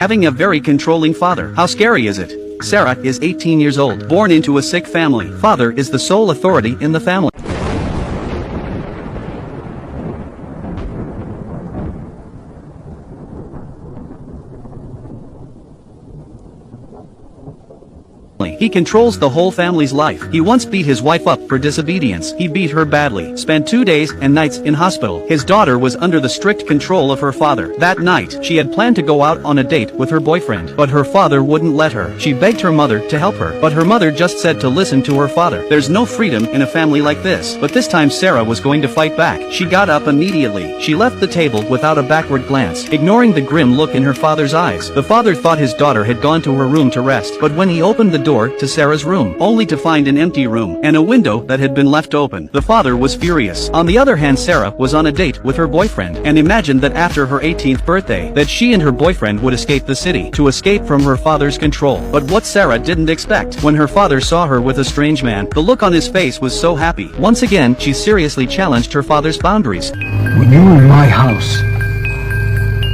Having a very controlling father. How scary is it? Sarah is 18 years old, born into a sick family. Father is the sole authority in the family. He controls the whole family's life. He once beat his wife up for disobedience. He beat her badly. Spent 2 days and nights in hospital. His daughter was under the strict control of her father. That night, she had planned to go out on a date with her boyfriend, but her father wouldn't let her. She begged her mother to help her, but her mother just said to listen to her father. There's no freedom in a family like this. But this time Sarah was going to fight back. She got up immediately. She left the table without a backward glance, ignoring the grim look in her father's eyes. The father thought his daughter had gone to her room to rest, but when he opened the door to Sarah's room, only to find an empty room and a window that had been left open. The father was furious. On the other hand, Sarah was on a date with her boyfriend and imagined that after her 18th birthday that she and her boyfriend would escape the city to escape from her father's control. But what Sarah didn't expect, when her father saw her with a strange man, the look on his face was so happy. Once again, she seriously challenged her father's boundaries. When you're in my house,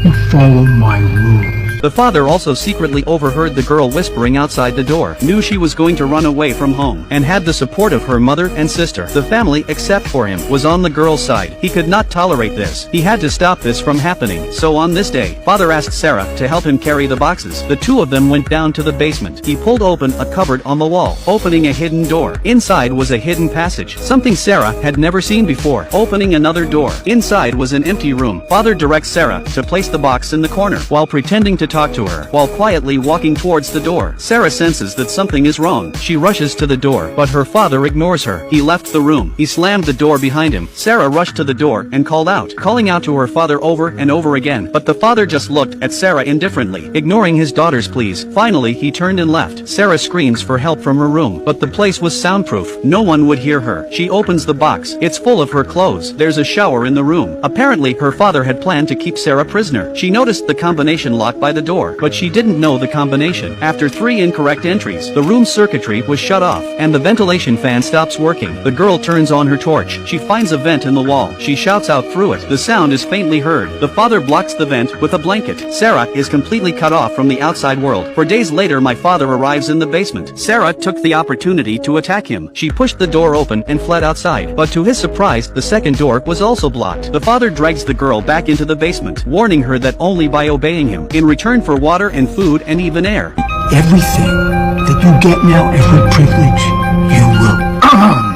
you follow my rules. The father also secretly overheard the girl whispering outside the door, knew she was going to run away from home, and had the support of her mother and sister. The family, except for him, was on the girl's side. He could not tolerate this. He had to stop this from happening. So on this day, father asked Sarah to help him carry the boxes. The two of them went down to the basement. He pulled open a cupboard on the wall, opening a hidden door. Inside was a hidden passage, something Sarah had never seen before. Opening another door. Inside was an empty room. Father directs Sarah to place the box in the corner, while pretending to talk to her, while quietly walking towards the door. Sarah senses that something is wrong. She rushes to the door, but her father ignores her. He left the room. He slammed the door behind him. Sarah rushed to the door and called out, calling out to her father over and over again, but the father just looked at Sarah indifferently, ignoring his daughter's pleas. Finally, he turned and left. Sarah screams for help from her room, but the place was soundproof. No one would hear her. She opens the box. It's full of her clothes. There's a shower in the room. Apparently, her father had planned to keep Sarah prisoner. She noticed the combination lock by the door, but she didn't know the combination. After 3 incorrect entries, the room's circuitry was shut off, and the ventilation fan stops working. The girl turns on her torch. She finds a vent in the wall. She shouts out through it. The sound is faintly heard. The father blocks the vent with a blanket. Sarah is completely cut off from the outside world. For days later, my father arrives in the basement. Sarah took the opportunity to attack him. She pushed the door open and fled outside, but to his surprise, the second door was also blocked. The father drags the girl back into the basement, warning her that only by obeying him, in return for water and food and even air, Everything that you get now, every privilege, you will earn.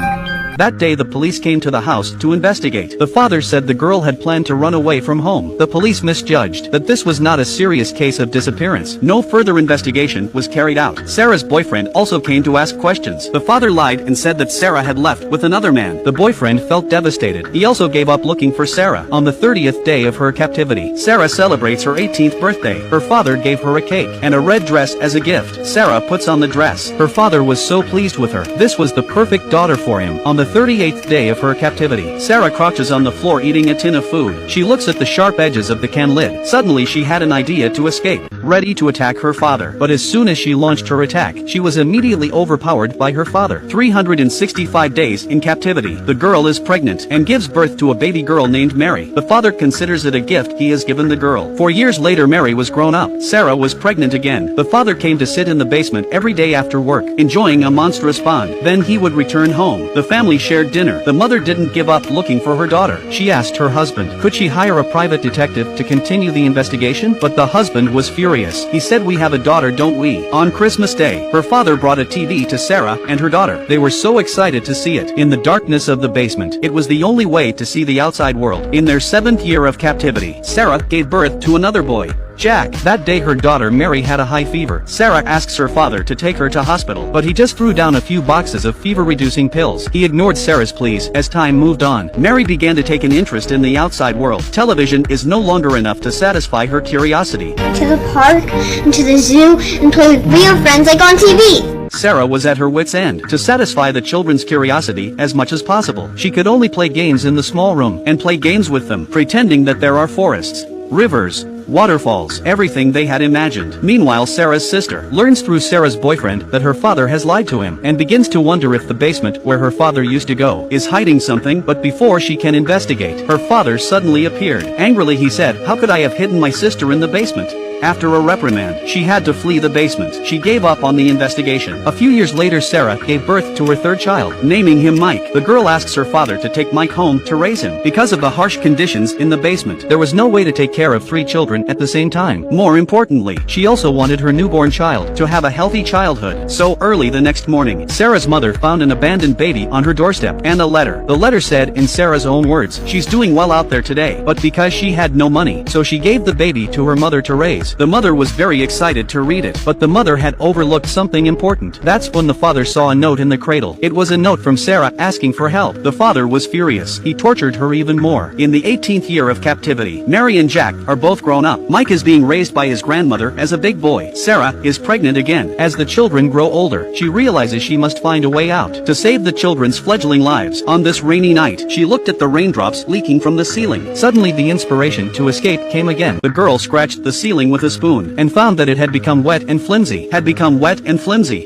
That day the police came to the house to investigate. The father said the girl had planned to run away from home. The police misjudged that this was not a serious case of disappearance. No further investigation was carried out. Sarah's boyfriend also came to ask questions. The father lied and said that Sarah had left with another man. The boyfriend felt devastated. He also gave up looking for Sarah. On the 30th day of her captivity, Sarah celebrates her 18th birthday. Her father gave her a cake and a red dress as a gift. Sarah puts on the dress. Her father was so pleased with her. This was the perfect daughter for him. On the 38th day of her captivity, Sarah crouches on the floor eating a tin of food. She looks at the sharp edges of the can lid. Suddenly she had an idea to escape, ready to attack her father. But as soon as she launched her attack, she was immediately overpowered by her father. 365 days in captivity. The girl is pregnant and gives birth to a baby girl named Mary. The father considers it a gift he has given the girl. 4 years later, Mary was grown up. Sarah was pregnant again. The father came to sit in the basement every day after work, enjoying a monstrous bond. Then he would return home. The family shared dinner. The mother didn't give up looking for her daughter. She asked her husband, could she hire a private detective to continue the investigation? But the husband was furious. He said, we have a daughter, don't we? On Christmas Day, her father brought a TV to Sarah and her daughter. They were so excited to see it. In the darkness of the basement, it was the only way to see the outside world. In their 7th year of captivity, Sarah gave birth to another boy, Jack. That day her daughter Mary had a high fever. Sarah asks her father to take her to hospital, but he just threw down a few boxes of fever-reducing pills. He ignored Sarah's pleas. As time moved on, Mary began to take an interest in the outside world. Television is no longer enough to satisfy her curiosity. To the park, and to the zoo, and play with real friends like on TV. Sarah was at her wit's end to satisfy the children's curiosity as much as possible. She could only play games in the small room and play games with them, pretending that there are forests, rivers, waterfalls, everything they had imagined. Meanwhile, Sarah's sister learns through Sarah's boyfriend that her father has lied to him and begins to wonder if the basement where her father used to go is hiding something. But before she can investigate, her father suddenly appeared. Angrily he said, how could I have hidden my sister in the basement? After a reprimand, she had to flee the basement. She gave up on the investigation. A few years later, Sarah gave birth to her third child, naming him Mike. The girl asks her father to take Mike home to raise him. Because of the harsh conditions in the basement, there was no way to take care of 3 children at the same time. More importantly, she also wanted her newborn child to have a healthy childhood. So early the next morning, Sarah's mother found an abandoned baby on her doorstep and a letter. The letter said in Sarah's own words, "She's doing well out there today, but because she had no money, so she gave the baby to her mother to raise." The mother was very excited to read it, but the mother had overlooked something important. That's when the father saw a note in the cradle. It was a note from Sarah asking for help. The father was furious. He tortured her even more. In the 18th year of captivity, Mary and Jack are both grown up. Mike is being raised by his grandmother as a big boy. Sarah is pregnant again. As the children grow older, she realizes she must find a way out to save the children's fledgling lives. On this rainy night, she looked at the raindrops leaking from the ceiling. Suddenly the inspiration to escape came again. The girl scratched the ceiling with a spoon and found that it had become wet and flimsy.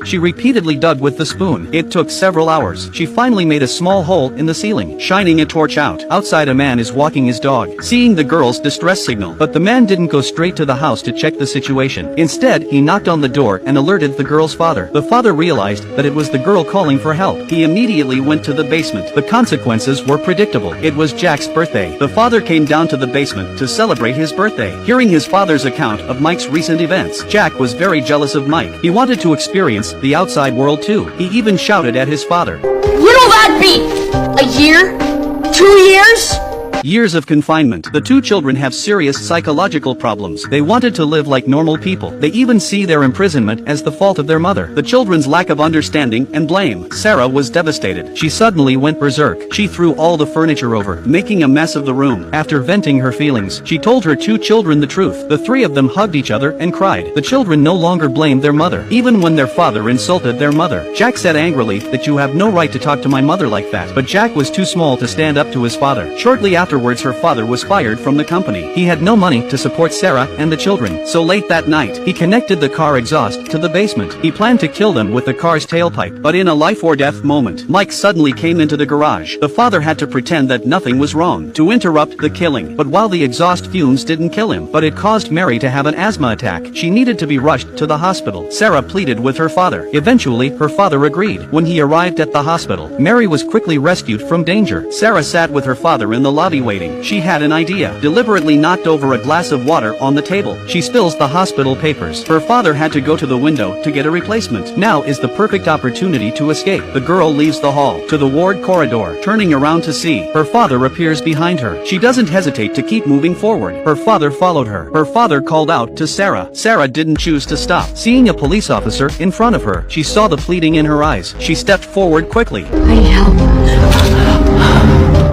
She repeatedly dug with the spoon. It took several hours. She finally made a small hole in the ceiling, shining a torch out. Outside, a man is walking his dog, seeing the girl's distress signal. But the man didn't go straight to the house to check the situation. Instead, he knocked on the door and alerted the girl's father. The father realized that it was the girl calling for help. He immediately went to the basement. The consequences were predictable. It was Jack's birthday. The father came down to the basement to celebrate his birthday. Hearing his father's account of Mike's recent events, Jack was very jealous of Mike. He wanted to experience the outside world too. He even shouted at his father, "What'll that be? A year? 2 years?" Years of confinement. The 2 children have serious psychological problems. They wanted to live like normal people. They even see their imprisonment as the fault of their mother. The children's lack of understanding and blame. Sarah was devastated. She suddenly went berserk. She threw all the furniture over, making a mess of the room. After venting her feelings, she told her 2 children the truth. The 3 of them hugged each other and cried. The children no longer blamed their mother, even when their father insulted their mother. Jack said angrily that you have no right to talk to my mother like that. But Jack was too small to stand up to his father. Shortly afterwards, her father was fired from the company. He had no money to support Sarah and the children. So late that night, he connected the car exhaust to the basement. He planned to kill them with the car's tailpipe. But in a life-or-death moment, Mike suddenly came into the garage. The father had to pretend that nothing was wrong to interrupt the killing. But while the exhaust fumes didn't kill him, but it caused Mary to have an asthma attack. She needed to be rushed to the hospital. Sarah pleaded with her father. Eventually, her father agreed. When he arrived at the hospital, Mary was quickly rescued from danger. Sarah sat with her father in the lobby waiting. She had an idea. Deliberately knocked over a glass of water on the table. She spills the hospital papers. Her father had to go to the window to get a replacement. Now is the perfect opportunity to escape. The girl leaves the hall to the ward corridor, turning around to see her father appears behind her. She doesn't hesitate to keep moving forward. Her father followed her. Her father called out to Sarah. Sarah didn't choose to stop. Seeing a police officer in front of her, she saw the pleading in her eyes. She stepped forward quickly. "I need help."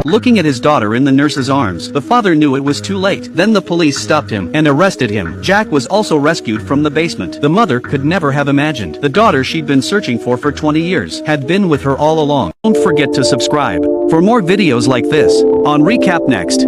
Looking at his daughter in the nurse's arms, the father knew it was too late. Then the police stopped him and arrested him. Jack was also rescued from the basement. The mother could never have imagined the daughter she'd been searching for 20 years had been with her all along. Don't forget to subscribe for more videos like this on Recap Next.